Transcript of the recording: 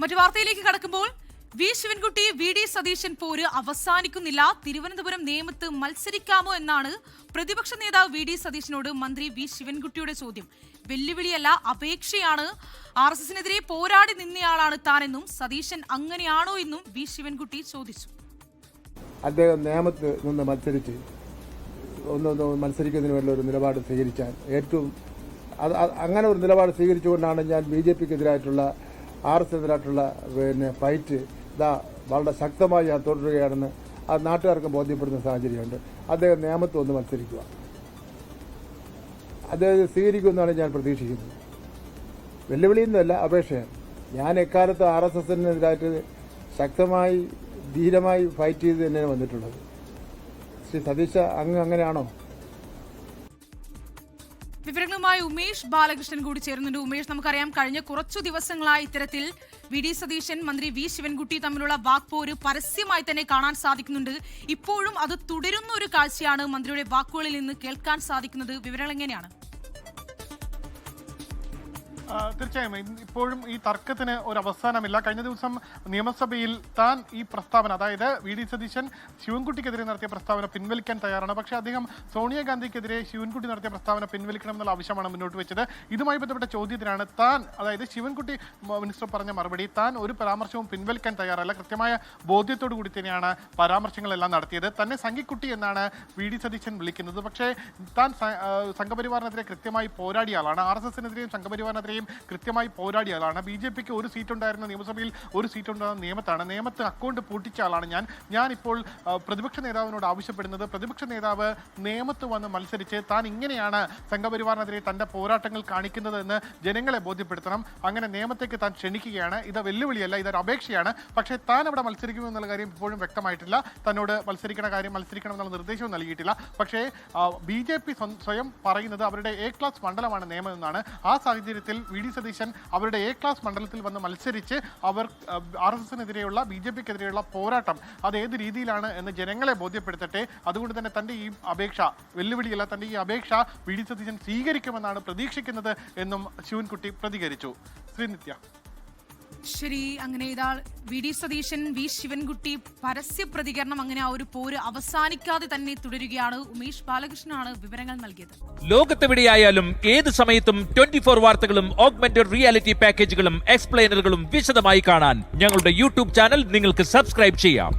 മറ്റു വാർത്തയിലേക്ക് കടക്കുമ്പോൾ വി ശിവൻകുട്ടി വി ഡി സതീശൻ പോര് അവസാനിക്കുന്നില്ല. തിരുവനന്തപുരം നേമത്ത് മത്സരിക്കാമോ എന്നാണ് പ്രതിപക്ഷ നേതാവ് വി ഡി സതീശനോട് മന്ത്രി വി ശിവൻകുട്ടിയുടെ ചോദ്യം. വെല്ലുവിളിയല്ല, അപേക്ഷയാണ്. RSSനെതിരെ പോരാടി നിന്നയാളാണ് താനെന്നും സതീശൻ അങ്ങനെയാണോ എന്നും വി ശിവൻകുട്ടി ചോദിച്ചു. അദ്ദേഹം നേമത്ത് നിന്ന് മത്സരിക്കുന്നതിന് വേണ്ട ഒരു നിലപാട് സ്വീകരിച്ചാൽ ഏറ്റവും അങ്ങനെ ഒരു നിലപാട് സ്വീകരിച്ചുകൊണ്ടാണ് ഞാൻ BJPക്കെതിരായിട്ടുള്ള RSSനെതിരായിട്ടുള്ള ഫൈറ്റ് വളരെ ശക്തമായി ഞാൻ തുടരുകയാണെന്ന് അത് നാട്ടുകാർക്ക് ബോധ്യപ്പെടുന്ന സാഹചര്യമുണ്ട്. അദ്ദേഹം നേമത്ത് വന്ന് മത്സരിക്കുക, അദ്ദേഹം സ്വീകരിക്കുമെന്നാണ് ഞാൻ പ്രതീക്ഷിക്കുന്നത്. വെല്ലുവിളിയൊന്നുമല്ല, അപേക്ഷയാണ്. ഞാൻ എക്കാലത്ത് RSSനെതിരായിട്ട് ശക്തമായി ധീരമായി ഫൈറ്റ് ചെയ്ത് തന്നെയാണ് വന്നിട്ടുള്ളത്. ശ്രീ സതീശ അങ്ങനെയാണോ? വിവരങ്ങളുമായി ഉമേഷ് ബാലകൃഷ്ണൻ കൂടി ചേരുന്നുണ്ട്. ഉമേഷ്, നമുക്കറിയാം കഴിഞ്ഞ കുറച്ചു ദിവസങ്ങളായി ഇത്തരത്തിൽ വി ഡി സതീശൻ മന്ത്രി വി ശിവൻകുട്ടി തമ്മിലുള്ള വാക്പോര് പരസ്യമായി തന്നെ കാണാൻ സാധിക്കുന്നുണ്ട്. ഇപ്പോഴും അത് തുടരുന്ന ഒരു കാഴ്ചയാണ് മന്ത്രിയുടെ വാക്കുകളിൽ നിന്ന് കേൾക്കാൻ സാധിക്കുന്നത്. വിവരങ്ങൾ എങ്ങനെയാണ്? തീർച്ചയായും ഇപ്പോഴും ഈ തർക്കത്തിന് ഒരു അവസാനമില്ല. കഴിഞ്ഞ ദിവസം നിയമസഭയിൽ താൻ ഈ പ്രസ്താവന, അതായത് വി ഡി സതീശൻ ശിവൻകുട്ടിക്കെതിരെ നടത്തിയ പ്രസ്താവന പിൻവലിക്കാൻ തയ്യാറാണ്. പക്ഷേ അദ്ദേഹം സോണിയാഗാന്ധിക്കെതിരെ ശിവൻകുട്ടി നടത്തിയ പ്രസ്താവന പിൻവലിക്കണമെന്നുള്ള ആവശ്യമാണ് മുന്നോട്ട് വെച്ചത്. ഇതുമായി ബന്ധപ്പെട്ട ചോദ്യത്തിനാണ് താൻ, അതായത് ശിവൻകുട്ടി മിനിസ്റ്റർ പറഞ്ഞ മറുപടി, താൻ ഒരു പരാമർശവും പിൻവലിക്കാൻ തയ്യാറല്ല, കൃത്യമായ ബോധ്യത്തോടു കൂടി തന്നെയാണ് പരാമർശങ്ങളെല്ലാം നടത്തിയത്. തന്നെ സംഘിക്കുട്ടി എന്നാണ് വി ഡി സതീശൻ വിളിക്കുന്നത്. പക്ഷേ താൻ സംഘപരിവാറിനെതിരെ കൃത്യമായി പോരാടിയ ആളാണ്. RSSനെതിരെയും സംഘപരിവാറിനെതിരെയും കൃത്യമായി പോരാടിയതാണ്. BJPക്ക് ഒരു സീറ്റ് ഉണ്ടായിരുന്ന നിയമസഭയിൽ ഒരു സീറ്റ് ഉണ്ടായിരുന്ന നേമത്ത് അക്കൗണ്ട് പൂട്ടിച്ച ആളാണ് ഞാൻ ഇപ്പോൾ പ്രതിപക്ഷ നേതാവിനോട് ആവശ്യപ്പെടുന്നത്, പ്രതിപക്ഷ നേതാവ് നേമത്ത് വന്ന് മത്സരിച്ച് താൻ ഇങ്ങനെയാണ് സംഘപരിവാറിനെതിരെ തന്റെ പോരാട്ടങ്ങൾ കാണിക്കുന്നത് എന്ന് ജനങ്ങളെ ബോധ്യപ്പെടുത്തണം. അങ്ങനെ നേമത്തേക്ക് താൻ ക്ഷണിക്കുകയാണ്. ഇത് വെല്ലുവിളിയല്ല, ഇതൊരു അപേക്ഷയാണ്. പക്ഷേ താൻ അവിടെ മത്സരിക്കുമെന്നുള്ള കാര്യം ഇപ്പോഴും വ്യക്തമായിട്ടില്ല. തന്നോട് മത്സരിക്കണം എന്നുള്ള നിർദ്ദേശവും നൽകിയിട്ടില്ല. പക്ഷേ BJP സ്വയം പറയുന്നത് അവരുടെ A ക്ലാസ് മണ്ഡലമാണ് നേമം എന്നാണ്. ആ സാഹചര്യത്തിൽ വി ഡി സതീശൻ അവരുടെ A ക്ലാസ് മണ്ഡലത്തിൽ വന്ന് മത്സരിച്ച് അവർ RSSനെതിരെയുള്ള BJPക്കെതിരെയുള്ള പോരാട്ടം അത് ഏത് രീതിയിലാണ് എന്ന് ജനങ്ങളെ ബോധ്യപ്പെടുത്തട്ടെ. അതുകൊണ്ട് തന്നെ തന്റെ ഈ അപേക്ഷ വെല്ലുവിളിയല്ല, തന്റെ ഈ അപേക്ഷ വി ഡി സതീശൻ സ്വീകരിക്കുമെന്നാണ് പ്രതീക്ഷിക്കുന്നത് എന്നും ശിവൻകുട്ടി പ്രതികരിച്ചു. ശ്രീനിത്യ. ശരി, അങ്ങനെ ഇതാ വി ഡി സതീശൻ വി ശിവൻകുട്ടി പരസ്യ പ്രതികരണം, അങ്ങനെ ആ ഒരു പോര് അവസാനിക്കാതെ തന്നെ തുടരുകയാണ്. ഉമേഷ് ബാലകൃഷ്ണനാണ് വിവരങ്ങൾ നൽകിയത്. ലോകത്തെവിടെയായാലും ഏത് സമയത്തും 24 വാർത്തകളും ഓഗ്മെന്റഡ് റിയാലിറ്റി പാക്കേജുകളും എക്സ്പ്ലെയിനറുകളും വിശദമായി കാണാൻ ഞങ്ങളുടെ YouTube ചാനൽ നിങ്ങൾക്ക് സബ്സ്ക്രൈബ് ചെയ്യാം.